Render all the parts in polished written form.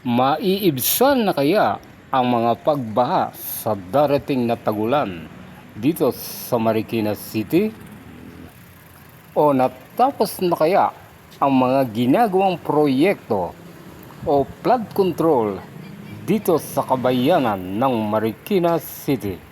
Maiibsan na kaya ang mga pagbaha sa darating na tagulan dito sa Marikina City? O natapos na kaya ang mga ginagawang proyekto o flood control dito sa kabayanan ng Marikina City?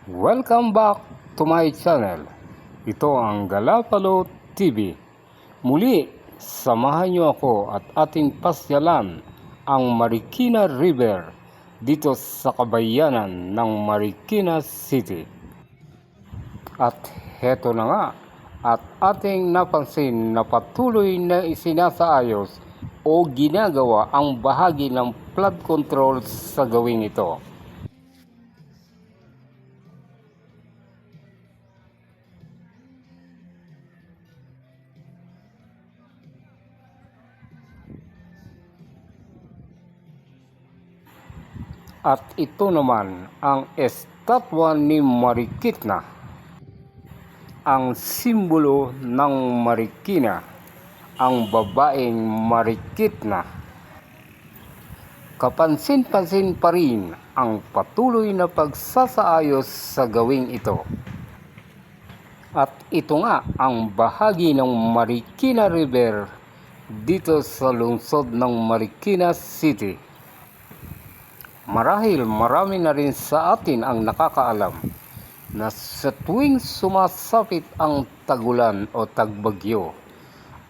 Welcome back to my channel. Ito ang Galapalo TV. Muli, samahan niyo ako at ating pasyalan ang Marikina River dito sa kabayanan ng Marikina City. At heto na nga, at ating napansin na patuloy na isinasaayos o ginagawa ang bahagi ng flood control sa gawing ito. At ito naman ang estatwa ni Marikina, ang simbolo ng Marikina, ang babaeng Marikitna. Kapansin-pansin pa rin ang patuloy na pagsasaayos sa gawing ito. At ito nga ang bahagi ng Marikina River dito sa lungsod ng Marikina City. Marahil marami na rin sa atin ang nakakaalam na sa tuwing sumasapit ang tagulan o tagbagyo,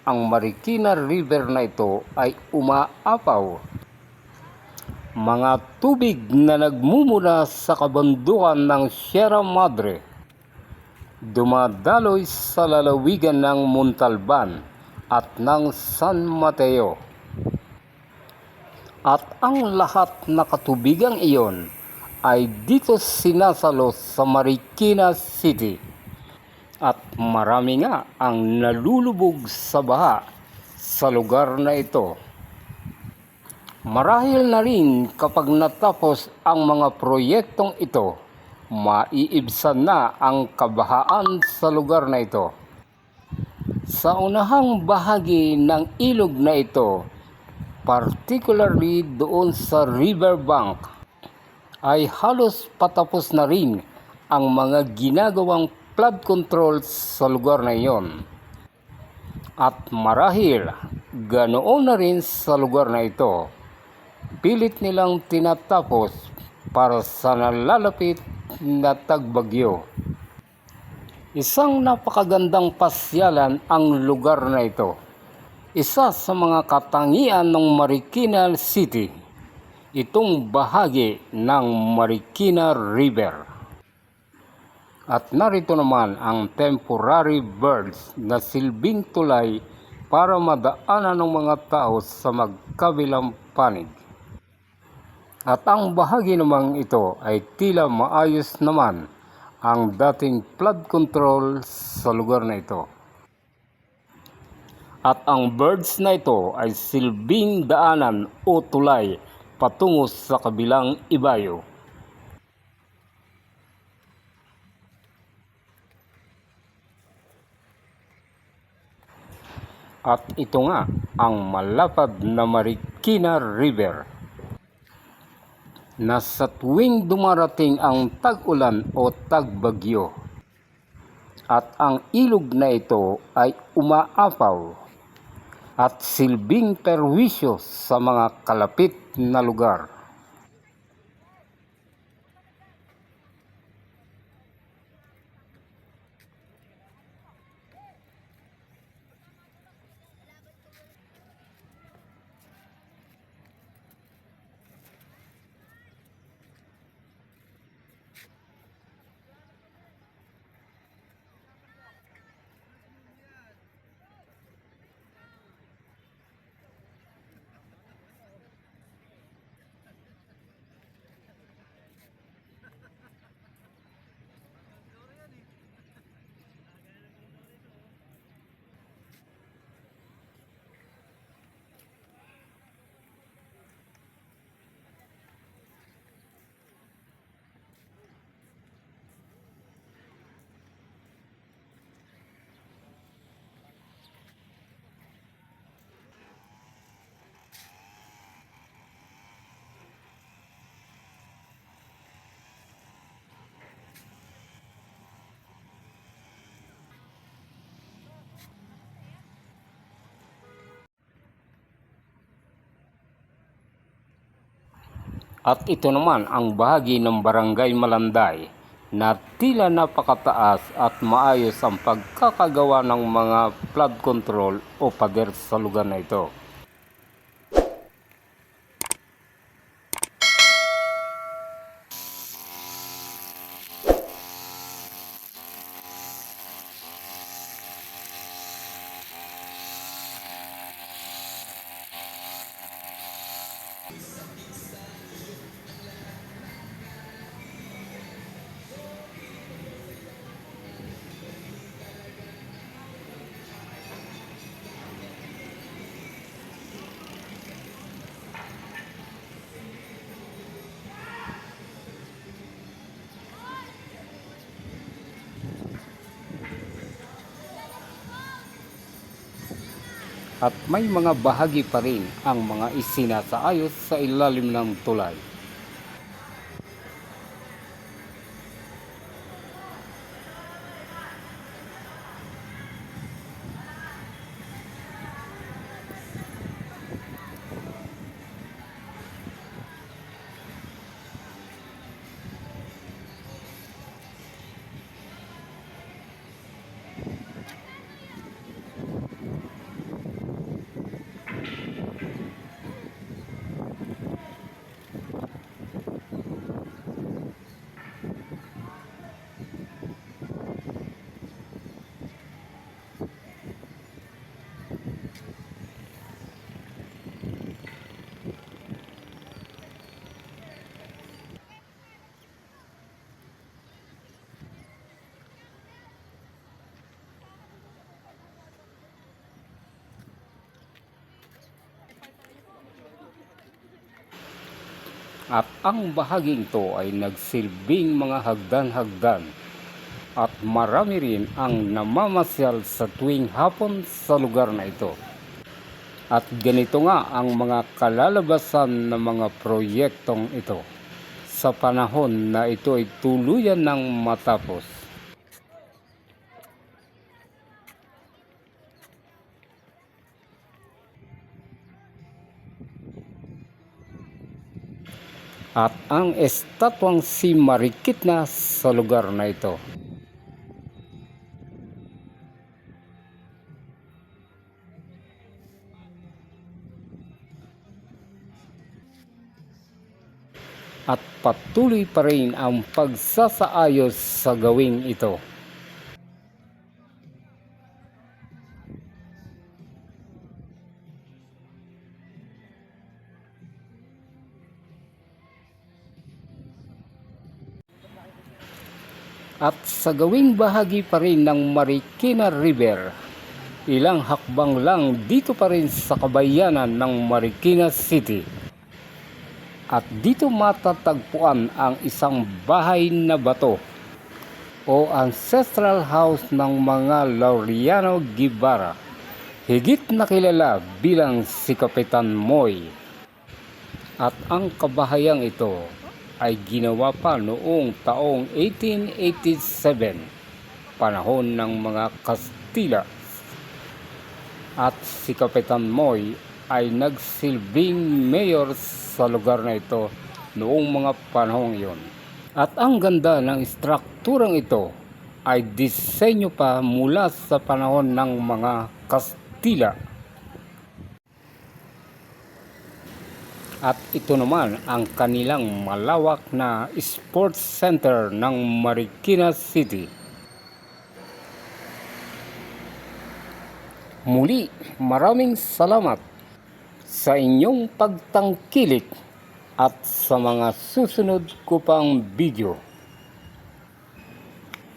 ang Marikina River na ito ay umaapaw. Mga tubig na nagmumula sa kabundukan ng Sierra Madre, dumadaloy sa lalawigan ng Montalban at ng San Mateo. At ang lahat na katubigang iyon ay dito sinasalo sa Marikina City. At marami nga ang nalulubog sa baha sa lugar na ito. Marahil na rin kapag natapos ang mga proyektong ito, maiibsan na ang kabahaan sa lugar na ito. Sa unahang bahagi ng ilog na ito, particularly doon sa riverbank, ay halos patapos na rin ang mga ginagawang flood control sa lugar na iyon. At marahil ganoon na rin sa lugar na ito, pilit nilang tinatapos para sa nalalapit na tagbagyo. Isang napakagandang pasyalan ang lugar na ito. Isa sa mga katangian ng Marikina City, itong bahagi ng Marikina River. At narito naman ang temporary birds na silbing tulay para madaanan ng mga tao sa magkabilang panig. At ang bahagi namang ito ay tila maayos naman ang dating flood control sa lugar na ito. At ang birds na ito ay silbing daanan o tulay patungo sa kabilang ibayo. At ito nga ang malapad na Marikina River na sa tuwing dumarating ang tag-ulan o tagbagyo at ang ilog na ito ay umaapaw at silbing perwisyo sa mga kalapit na lugar. At ito naman ang bahagi ng Barangay Malanday na tila napakataas at maayos ang pagkakagawa ng mga flood control o pader sa lugar na ito. At may mga bahagi pa rin ang mga isinasaayos sa ilalim ng tulay. At ang bahaging ito ay nagsilbing mga hagdan-hagdan at marami rin ang namamasyal sa tuwing hapon sa lugar na ito. At ganito nga ang mga kalalabasan ng mga proyektong ito sa panahon na ito ay tuluyan ng matapos. At ang estatwang si Marikina sa lugar na ito. At patuloy pa rin ang pagsasaayos sa gawing ito. At sa gawing bahagi pa rin ng Marikina River, ilang hakbang lang dito pa rin sa kabayanan ng Marikina City. At dito matatagpuan ang isang bahay na bato o ancestral house ng mga Laureano Guevara, higit na kilala bilang si Kapitan Moy. At ang kabahayang ito ay ginawa pa noong taong 1887, panahon ng mga Kastila. At si Kapitan Moy ay nagsilbing mayor sa lugar na ito noong mga panahong iyon. At ang ganda ng strukturang ito ay disenyo pa mula sa panahon ng mga Kastila. At ito naman ang kanilang malawak na sports center ng Marikina City. Muli, maraming salamat sa inyong pagtangkilik at sa mga susunod ko pang video.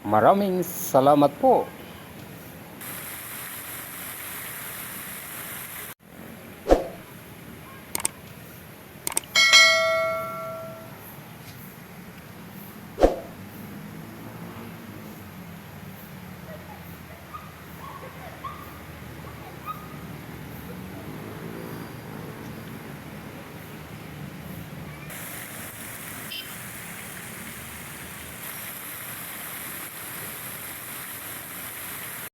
Maraming salamat po.